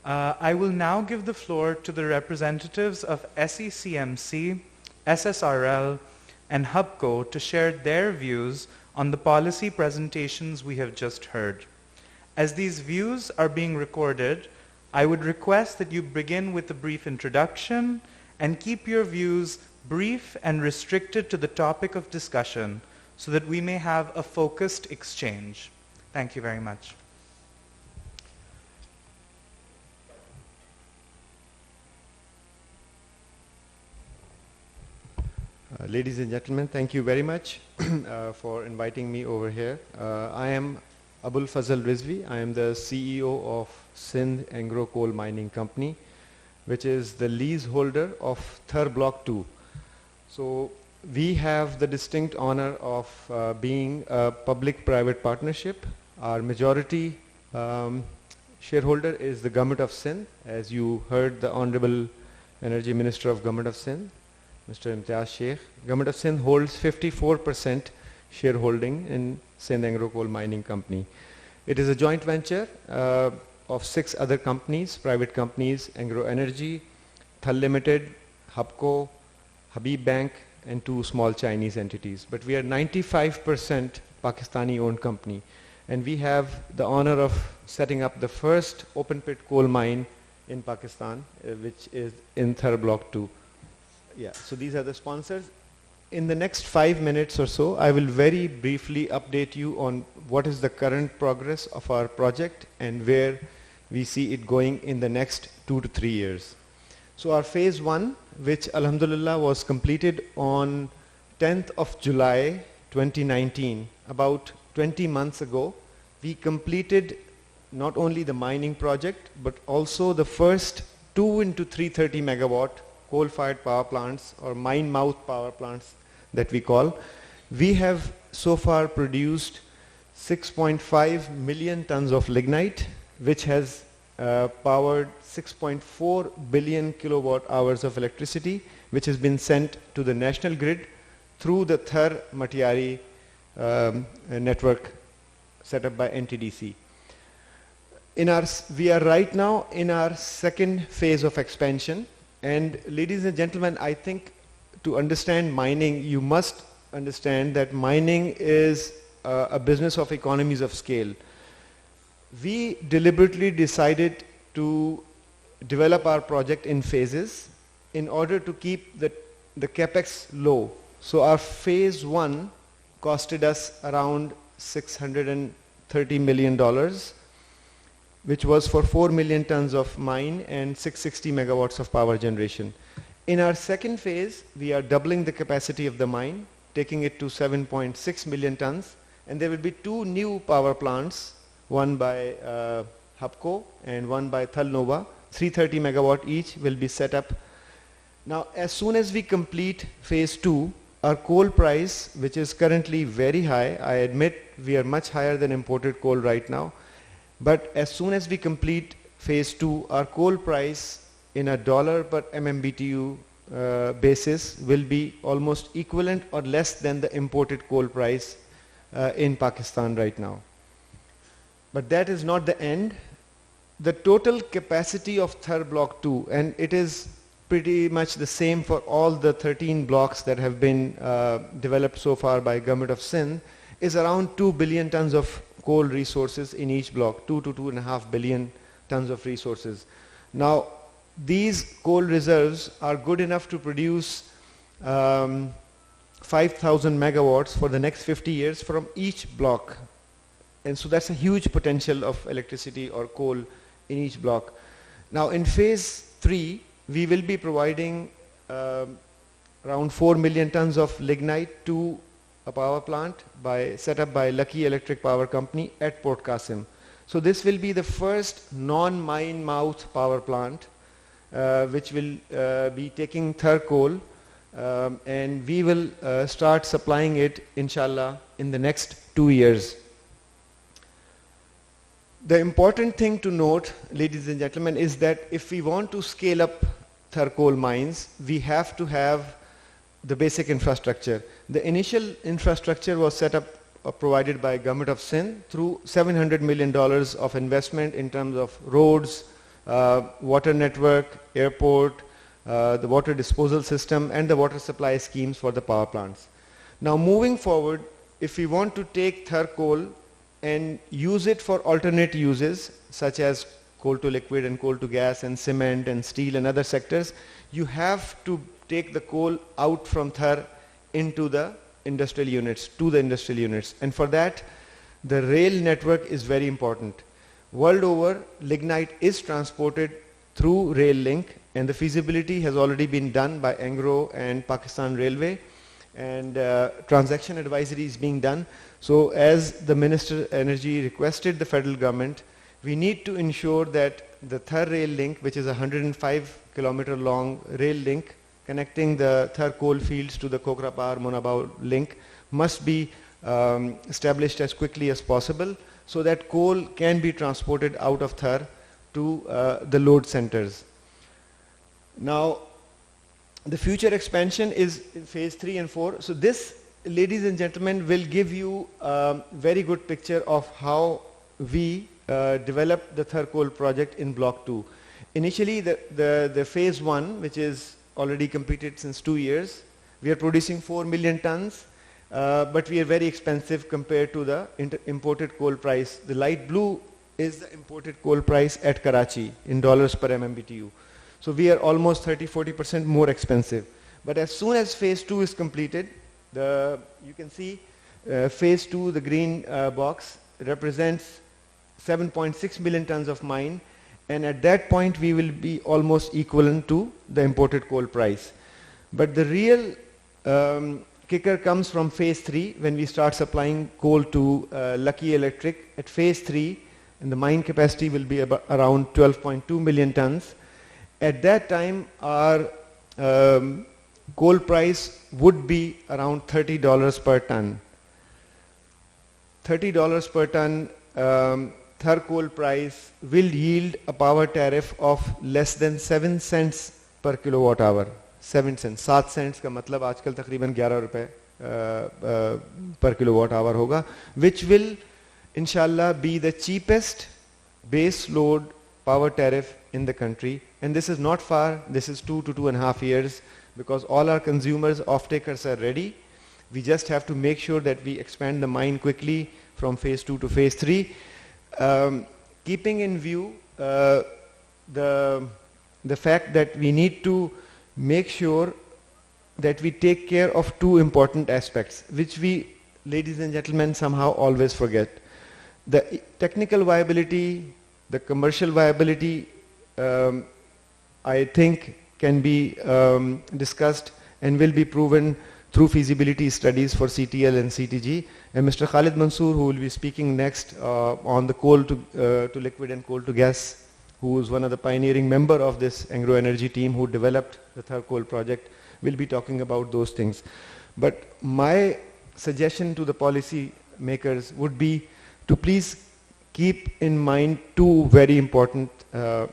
I will now give the floor to the representatives of SECMC, SSRL, and HUBCO to share their views on the policy presentations we have just heard. As these views are being recorded, I would request that you begin with a brief introduction and keep your views brief and restricted to the topic of discussion so that we may have a focused exchange. Thank you very much. Ladies and gentlemen, thank you very much for inviting me over here. I am Abul Fazal Rizvi. I am the CEO of Sindh Angro Coal Mining Company, which is the leaseholder of Thar Block 2. So we have the distinct honor of being a public-private partnership. Our majority shareholder is the Government of Sindh. As you heard, the Honorable Energy Minister of Government of Sindh, Mr. Imtiaz Sheikh. Government of Sindh holds 54% shareholding in Sindh Angro Coal Mining Company. It is a joint venture of 6 other companies, private companies: Angro Energy, Thal Limited, HUBCO, Habib Bank, and 2 small Chinese entities. But we are 95% Pakistani-owned company, and we have the honor of setting up the first open-pit coal mine in Pakistan, which is in Thar Block 2. Yeah, so these are the sponsors. In the next 5 minutes or so, I will very briefly update you on what is the current progress of our project and where we see it going in the next 2 to 3 years. So our phase 1, which alhamdulillah was completed on 10th of July 2019, about 20 months ago, we completed not only the mining project, but also the first 2 into 330 megawatt coal-fired power plants, or mine mouth power plants that we call. We have so far produced 6.5 million tons of lignite, which has powered 6.4 billion kilowatt hours of electricity, which has been sent to the national grid through the Thar Matiari network set up by NTDC. We are right now in our second phase of expansion. And ladies and gentlemen, I think to understand mining, you must understand that mining is a business of economies of scale. We deliberately decided to develop our project in phases in order to keep the capex low. So our phase 1 costed us around $630 million, which was for 4 million tons of mine and 660 megawatts of power generation. In our second phase, we are doubling the capacity of the mine, taking it to 7.6 million tons, and there will be 2 new power plants, one by HUBCO and one by Thal Nova. 330 megawatt each will be set up. Now, as soon as we complete phase 2, our coal price, which is currently very high, I admit we are much higher than imported coal right now, but as soon as we complete phase 2, our coal price in a dollar per MMBTU basis will be almost equivalent or less than the imported coal price in Pakistan right now. But that is not the end. The total capacity of Thar Block 2, and it is pretty much the same for all the 13 blocks that have been developed so far by Government of Sindh, is around 2 billion tons of coal resources in each block, 2 to 2.5 billion tons of resources. Now, these coal reserves are good enough to produce 5,000 megawatts for the next 50 years from each block. And so that's a huge potential of electricity or coal in each block. Now, in phase 3, we will be providing around 4 million tons of lignite to a power plant set up by Lucky Electric Power Company at Port Qasim. So this will be the first non-mine mouth power plant which will be taking Thar coal, and we will start supplying it, inshallah, in the next 2 years. The important thing to note, ladies and gentlemen, is that if we want to scale up Thar coal mines, we have to have the basic infrastructure. The initial infrastructure was set up or provided by Government of Sindh through $700 million of investment in terms of roads, water network, airport, the water disposal system, and the water supply schemes for the power plants. Now moving forward, if we want to take Thar coal and use it for alternate uses such as coal to liquid and coal to gas and cement and steel and other sectors, you have to take the coal out from Thar into the industrial units, to the industrial units. And for that, the rail network is very important. World over, lignite is transported through rail link, and the feasibility has already been done by Engro and Pakistan Railway, and transaction advisory is being done. So as the Minister of Energy requested the federal government, we need to ensure that the Thar rail link, which is a 105 kilometer long rail link connecting the Thar coal fields to the Kokrapar Monabao link, must be established as quickly as possible so that coal can be transported out of Thar to the load centers. Now, the future expansion is in phase 3 and 4. So this, ladies and gentlemen, will give you a very good picture of how we developed the Thar coal project in block 2. Initially, the phase 1, which is already completed since 2 years, we are producing 4 million tons, but we are very expensive compared to the imported coal price. The light blue is the imported coal price at Karachi in dollars per MMBTU. So we are almost 30-40% more expensive. But as soon as phase 2 is completed, you can see phase 2, the green box, represents 7.6 million tons of mine, and at that point we will be almost equivalent to the imported coal price. But the real kicker comes from phase 3 when we start supplying coal to Lucky Electric. At phase 3, and the mine capacity will be about around 12.2 million tons. At that time, our coal price would be around $30 per ton. $30 per ton Thar coal price will yield a power tariff of less than 7 cents per kilowatt hour. 7 cents. 7 cents का मतलब आजकल तकरीबन 11 रुपए per kilowatt hour होगा, which will inshallah be the cheapest base load power tariff in the country. And this is not far, this is 2 to 2.5 years, because all our consumers, off-takers are ready. We just have to make sure that we expand the mine quickly from phase 2 to phase 3, keeping in view the fact that we need to make sure that we take care of two important aspects, which we, ladies and gentlemen, somehow always forget. The technical viability, the commercial viability, I think can be discussed and will be proven through feasibility studies for CTL and CTG. And Mr. Khalid Mansoor, who will be speaking next on the coal to liquid and coal to gas, who is one of the pioneering member of this Engro Energy team who developed the Thar coal project, will be talking about those things. But my suggestion to the policy makers would be to please keep in mind two very important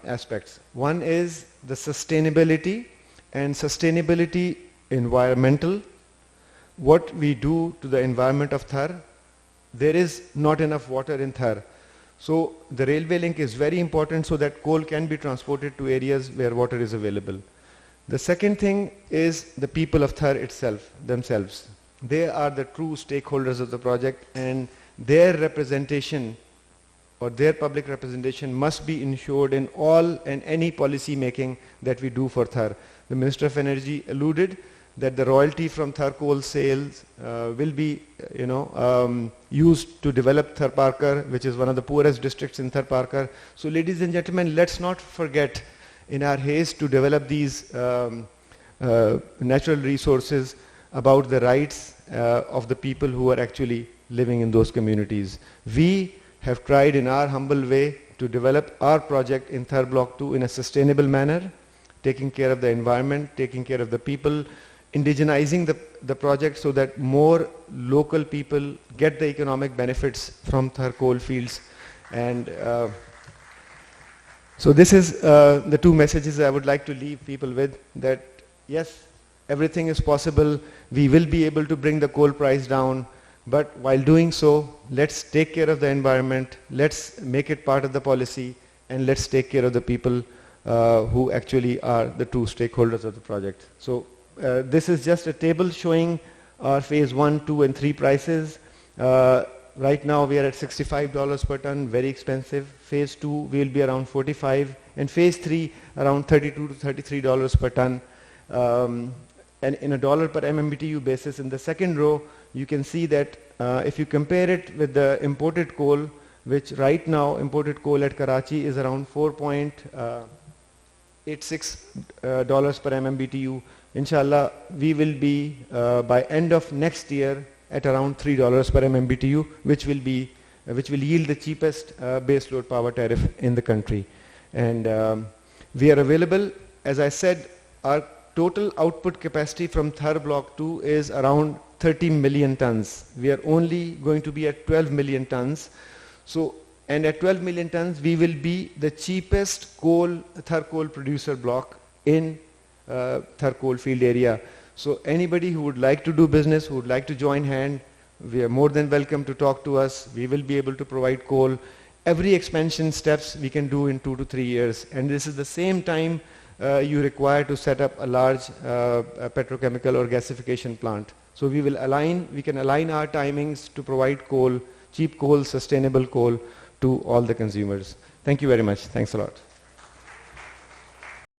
aspects. One is the sustainability, and sustainability environmental. What we do to the environment of Thar, there is not enough water in Thar. So the railway link is very important so that coal can be transported to areas where water is available. The second thing is the people of Thar themselves. They are the true stakeholders of the project, and their representation or their public representation must be ensured in all and any policy making that we do for Thar. The Minister of Energy alluded that the royalty from Thar coal sales will be used to develop Thar Parkar, which is one of the poorest districts in Thar Parkar. So ladies and gentlemen, let's not forget in our haste to develop these natural resources about the rights of the people who are actually living in those communities. We have tried in our humble way to develop our project in Thar Block 2 in a sustainable manner, taking care of the environment, taking care of the people, indigenizing the project so that more local people get the economic benefits from Thar coal fields. And so this is the two messages I would like to leave people with, that yes, everything is possible. We will be able to bring the coal price down, but while doing so, let's take care of the environment, let's make it part of the policy, and let's take care of the people who actually are the true stakeholders of the project. So this is just a table showing our phase 1, 2 and 3 prices. Right now we are at $65 per ton, very expensive. Phase 2 will be around 45, and phase 3 around $32 to $33 per ton. And in a dollar per MMBTU basis, in the second row, you can see that if you compare it with the imported coal, which right now imported coal at Karachi is around $4.86 per MMBTU. Inshallah, we will be by end of next year at around $3 per MMBTU, which will yield the cheapest base load power tariff in the country. And we are available, as I said, our total output capacity from Thar Block 2 is around 30 million tons. We are only going to be at 12 million tons. So, and at 12 million tons, we will be the cheapest Thar coal producer block in Thar coal field area. So anybody who would like to do business, who would like to join hand, we are more than welcome to talk to us. We will be able to provide coal. Every expansion steps we can do in 2 to 3 years. And this is the same time you require to set up a large petrochemical or gasification plant. So we can align our timings to provide coal, cheap coal, sustainable coal to all the consumers. Thank you very much. Thanks a lot.